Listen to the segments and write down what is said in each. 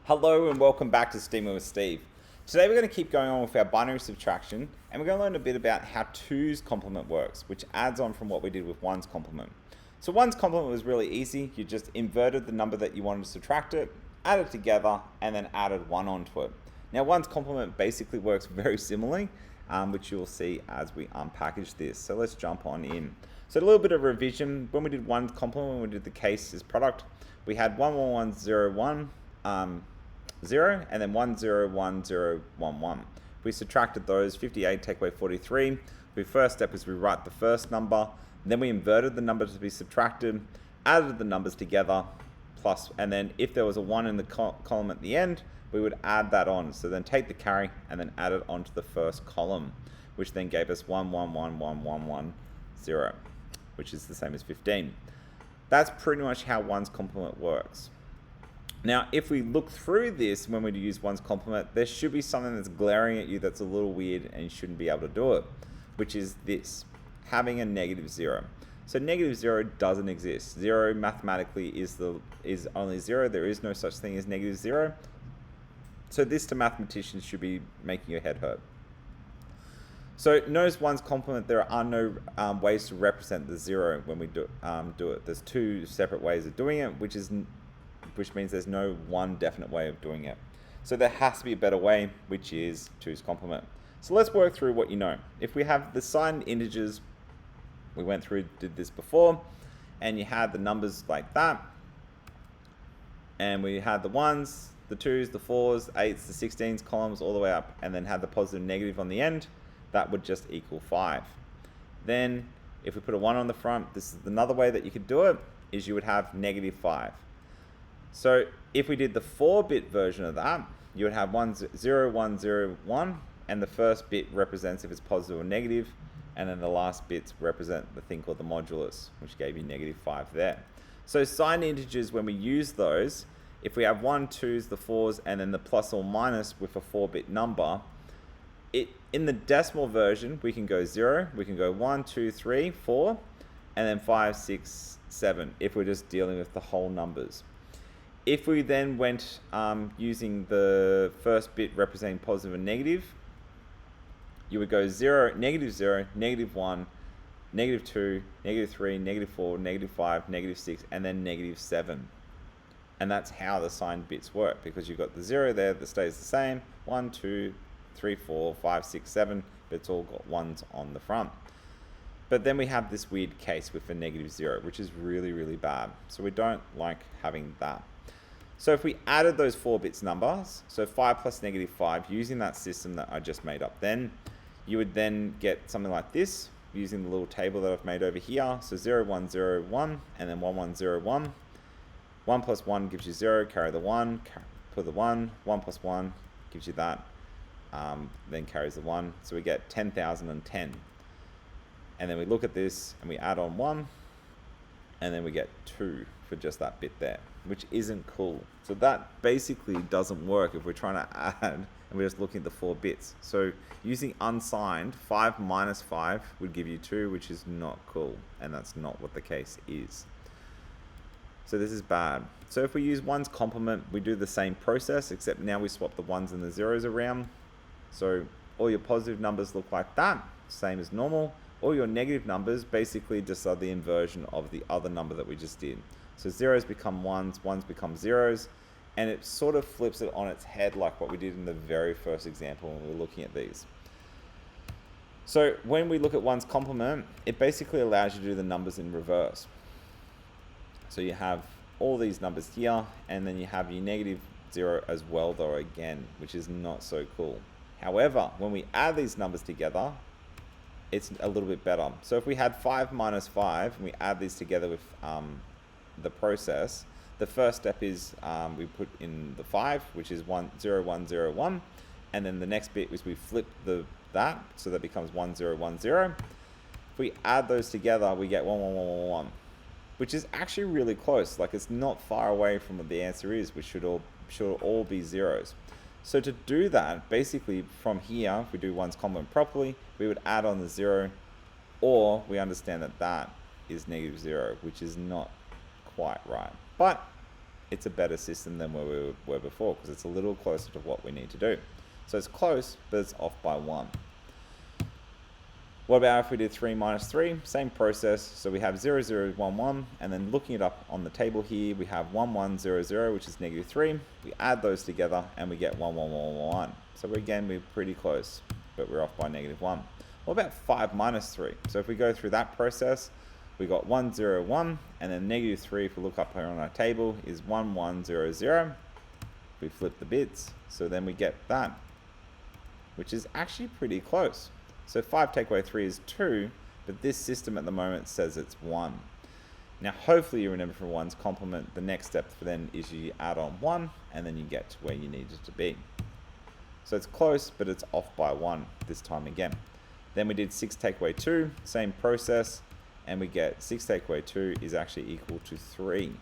Hello and welcome back to Steaming with Steve. Today we're going to keep going on with our binary subtraction and we're going to learn a bit about how 2's complement works, which adds on from what we did with 1's complement. So 1's complement was really easy. You just inverted the number that you wanted to subtract it, added it together, and then added 1 onto it. Now 1's complement basically works very similarly, which you'll see as we unpackage this. So let's jump on in. So a little bit of revision. When we did 1's complement, when we did the cases product, we had 11101, 0 and then 101011. We subtracted those, 58 take away 43. The first step is we write the first number, then we inverted the number to be subtracted, added the numbers together, plus, and then if there was a 1 in the column at the end, we would add that on. So then take the carry and then add it onto the first column, which then gave us 111110, which is the same as 15. That's pretty much how 1's complement works. Now, if we look through this when we use 1's complement, there should be something that's glaring at you that's a little weird and you shouldn't be able to do it, which is this, having a negative 0. So negative 0 doesn't exist. 0 mathematically is only 0. There is no such thing as negative 0. So this to mathematicians should be making your head hurt. So notice 1's complement, there are no ways to represent the 0 when we do it. There's two separate ways of doing it, which means there's no one definite way of doing it. So there has to be a better way, which is 2's complement. So let's work through what you know. If we have the signed integers, we went through, did this before, and you had the numbers like that, and we had the 1's, the 2's, the 4's, 8's, the 16's columns all the way up, and then had the positive and negative on the end, that would just equal 5. Then if we put a 1 on the front, this is another way that you could do it, is you would have negative 5. So if we did the 4-bit version of that, you would have 10101, and the first bit represents if it's positive or negative, and then the last bits represent the thing called the modulus, which gave you negative 5 there. So signed integers, when we use those, if we have 1, 2's, the 4's, and then the plus or minus with a 4-bit number, in the decimal version, we can go 0, we can go 1, 2, 3, 4, and then 5, 6, 7, if we're just dealing with the whole numbers. If we then went using the first bit representing positive and negative, you would go 0, negative 1, negative 2, negative 3, negative 4, negative 5, negative 6, and then negative 7. And that's how the signed bits work, because you've got the 0 there that stays the same, 1, 2, 3, 4, 5, 6, 7, but it's all got 1s on the front. But then we have this weird case with a negative 0, which is really, really bad. So we don't like having that. So if we added those 4 bits numbers, so 5 plus negative 5, using that system that I just made up then, you would then get something like this, using the little table that I've made over here. So 0, 1, 0, 1, and then 1, 1, 0, 1. 1 plus 1 gives you 0, carry the 1, put the 1, 1 plus 1 gives you that, then carries the 1. So we get 10,010. And then we look at this and we add on 1, and then we get 2 for just that bit there, which isn't cool. So that basically doesn't work if we're trying to add and we're just looking at the 4 bits. So using unsigned, 5 minus 5 would give you 2, which is not cool, and that's not what the case is. So this is bad. So if we use 1's complement, we do the same process, except now we swap the 1's and the 0's around. So all your positive numbers look like that, same as normal. All your negative numbers basically just are the inversion of the other number that we just did. So 0's become 1's, 1's become 0's, and it sort of flips it on its head like what we did in the very first example when we were looking at these. So when we look at 1's complement, it basically allows you to do the numbers in reverse. So you have all these numbers here, and then you have your negative 0 as well though again, which is not so cool. However, when we add these numbers together, it's a little bit better. So if we had 5 minus 5, and we add these together with the process, the first step is we put in the 5, which is 1, 0, 1, 0, 1, and then the next bit is we flip that, so that becomes 1, 0, 1, 0. If we add those together, we get 1, 1, 1, 1, 1, which is actually really close. Like, it's not far away from what the answer is, which should all be 0's. So to do that, basically from here, if we do 1's complement properly, we would add on the 0, or we understand that that is negative 0, which is not quite right. But it's a better system than where we were before because it's a little closer to what we need to do. So it's close, but it's off by 1. What about if we did 3 minus 3? Same process. So we have 0, 0, 1, 1, and then looking it up on the table here, we have 1, 1, 0, 0, which is negative 3. We add those together and we get 1, 1, 1, 1, 1. So again, we're pretty close, but we're off by negative 1. What about 5 minus 3? So if we go through that process, we got 1, 0, 1, and then negative 3, if we look up here on our table, is 1, 1, 0, 0. We flip the bits, so then we get that, which is actually pretty close. So 5 take away 3 is 2, but this system at the moment says it's 1. Now hopefully you remember from 1's complement, the next step then is you add on 1, and then you get to where you need it to be. So it's close, but it's off by 1 this time again. Then we did 6 take away 2, same process, and we get 6 take away 2 is actually equal to 3.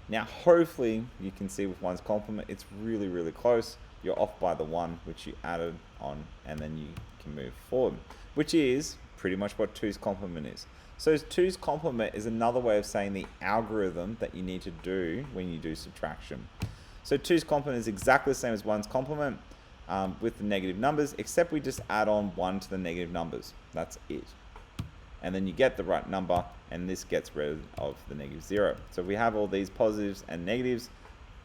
Now hopefully you can see with 1's complement, it's really, really close. You're off by the 1, which you added on, and then you can move forward, which is pretty much what 2's complement is. So 2's complement is another way of saying the algorithm that you need to do when you do subtraction. So 2's complement is exactly the same as 1's complement with the negative numbers, except we just add on 1 to the negative numbers. That's it. And then you get the right number, and this gets rid of the negative 0. So we have all these positives and negatives.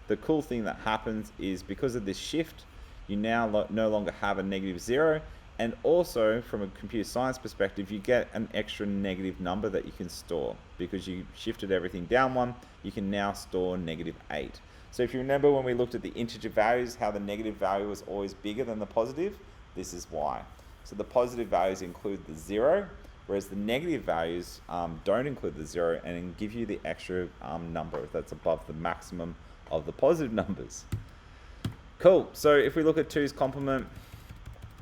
The cool thing that happens is because of this shift, you now no longer have a negative 0, and also from a computer science perspective, you get an extra negative number that you can store. Because you shifted everything down 1, you can now store negative 8. So if you remember when we looked at the integer values, how the negative value was always bigger than the positive, this is why. So the positive values include the 0, whereas the negative values don't include the 0 and give you the extra number that's above the maximum of the positive numbers. Cool. So if we look at 2's complement,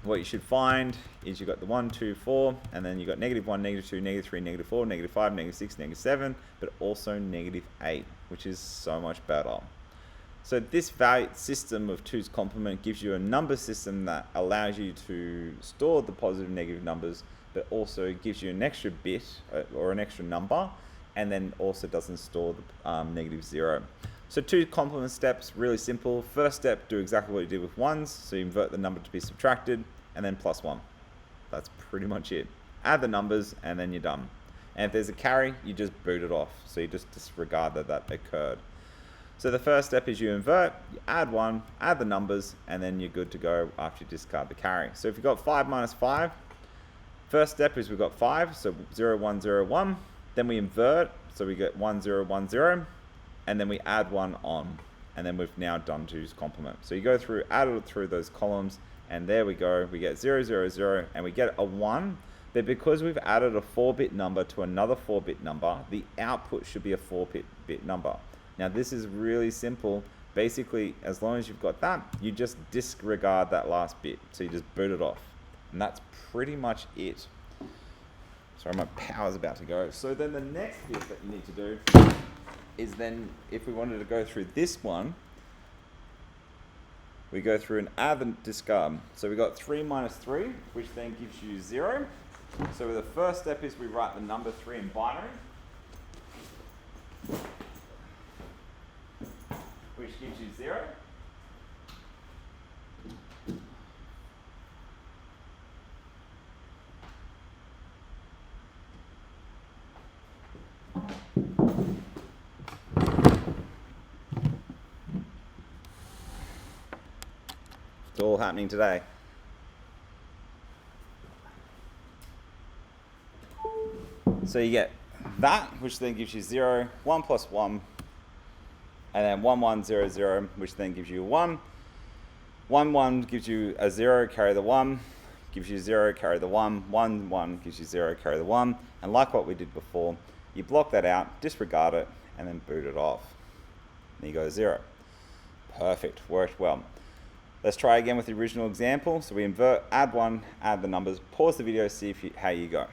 what you should find is you've got the 1, 2, 4, and then you've got negative 1, negative 2, negative 3, negative 4, negative 5, negative 6, negative 7, but also negative 8, which is so much better. So this value system of 2's complement gives you a number system that allows you to store the positive and negative numbers, but also gives you an extra bit or an extra number, and then also doesn't store the negative 0. So 2 complement steps, really simple. First step, do exactly what you did with 1's. So you invert the number to be subtracted, and then plus 1. That's pretty much it. Add the numbers, and then you're done. And if there's a carry, you just boot it off. So you just disregard that occurred. So the first step is you invert, you add 1, add the numbers, and then you're good to go after you discard the carry. So if you've got 5 minus 5, first step is we've got 5, so 0, 1, 0, 1. Then we invert, so we get 1, 0, 1, 0. And then we add 1 on, and then we've now done 2's complement. So you go through, add it through those columns, and there we go. We get 0, 0, 0, and we get a 1. But because we've added a 4-bit number to another 4-bit number, the output should be a 4-bit number. Now this is really simple. Basically, as long as you've got that, you just disregard that last bit. So you just boot it off. And that's pretty much it. Sorry, my power's about to go. So then the next bit that you need to do is then, if we wanted to go through this one, we go through and add and discard. So we got 3 minus 3, which then gives you 0. So the first step is we write the number 3 in binary, which gives you 0. It's all happening today. So you get that, which then gives you 0, 1 plus 1, and then 1, 1, 0, 0, which then gives you 1. 1, 1 gives you a 0, carry the 1, gives you 0, carry the 1, 1, 1 gives you 0, carry the 1, and like what we did before, you block that out, disregard it, and then boot it off. And you go 0. Perfect, worked well. Let's try again with the original example. So we invert, add 1, add the numbers, pause the video, see how you go.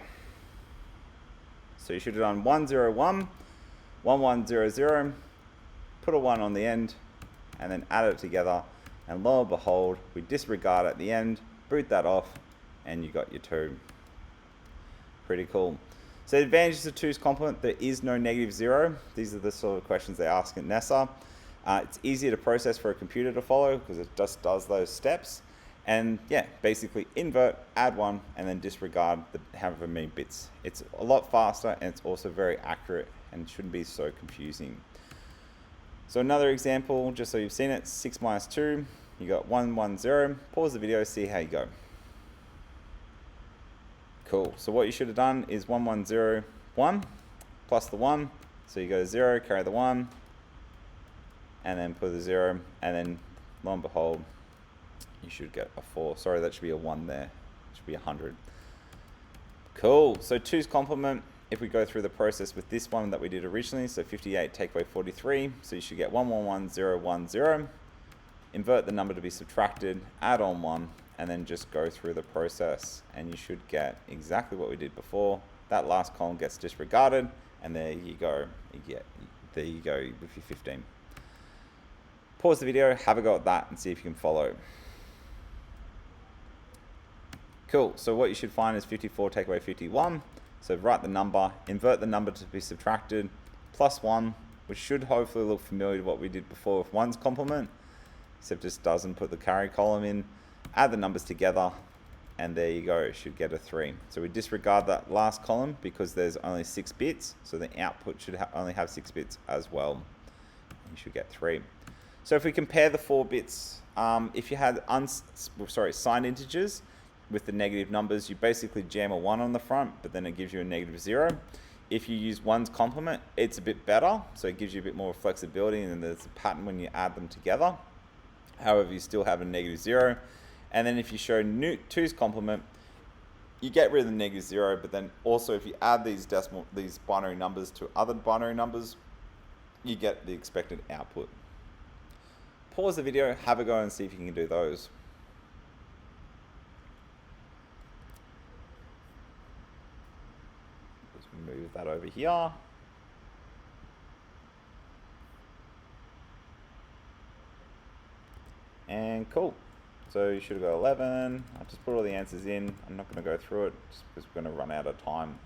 So you should have done 1, 0, 1, 1, 1, 0, 0, put a 1 on the end, and then add it together, and lo and behold, we disregard at the end, boot that off, and you got your 2. Pretty cool. So the advantages of 2's complement, there is no -0. These are the sort of questions they ask at NESA. It's easier to process for a computer to follow because it just does those steps. And yeah, basically invert, add 1, and then disregard the however many bits. It's a lot faster and it's also very accurate and shouldn't be so confusing. So another example, just so you've seen it, 6 minus 2, you got 110. Pause the video, see how you go. Cool, so what you should have done is 1101 plus the 1. So you go to 0, carry the 1, and then put the 0, and then lo and behold, you should get a 4. Sorry, that should be a 1 there. It should be 100. Cool. So 2's complement, if we go through the process with this one that we did originally, so 58 take away 43, so you should get 111010. Invert the number to be subtracted, add on 1, and then just go through the process, and you should get exactly what we did before. That last column gets disregarded, and there you go. There you go with your 15. Pause the video, have a go at that, and see if you can follow. Cool, so what you should find is 54 take away 51. So write the number, invert the number to be subtracted, plus 1, which should hopefully look familiar to what we did before with 1's complement, except just doesn't put the carry column in. Add the numbers together, and there you go, it should get a 3. So we disregard that last column because there's only 6 bits, so the output should only have 6 bits as well. You should get 3. So if we compare the 4 bits, if you had signed integers, with the negative numbers, you basically jam a 1 on the front, but then it gives you a -0. If you use 1's complement, it's a bit better, so it gives you a bit more flexibility, and then there's a pattern when you add them together. However, you still have a -0. And then if you show 2's complement, you get rid of the -0, but then also if you add these binary numbers to other binary numbers, you get the expected output. Pause the video, have a go and see if you can do those. Move that over here. And cool. So you should have got 11. I'll just put all the answers in. I'm not going to go through it just because we're going to run out of time.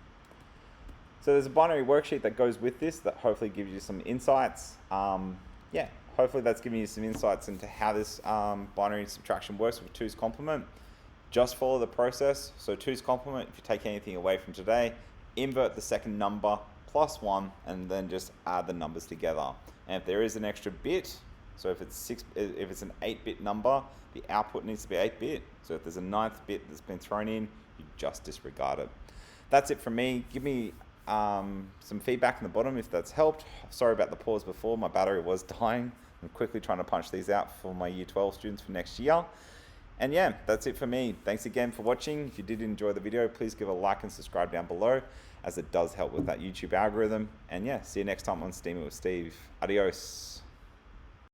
So there's a binary worksheet that goes with this that hopefully gives you some insights. Yeah, hopefully that's giving you some insights into how this binary subtraction works with 2's complement. Just follow the process. So 2's complement, if you take anything away from today, invert the second number plus 1 and then just add the numbers together. And if there is an extra bit, so if it's an 8-bit number, the output needs to be 8-bit. So if there's a 9th bit that's been thrown in, you just disregard it. That's it from me. Give me some feedback in the bottom if that's helped. Sorry about the pause before, my battery was dying. I'm quickly trying to punch these out for my year 12 students for next year. And yeah, that's it for me. Thanks again for watching. If you did enjoy the video, please give a like and subscribe down below, as it does help with that YouTube algorithm. And yeah, see you next time on Steam It with Steve. Adios.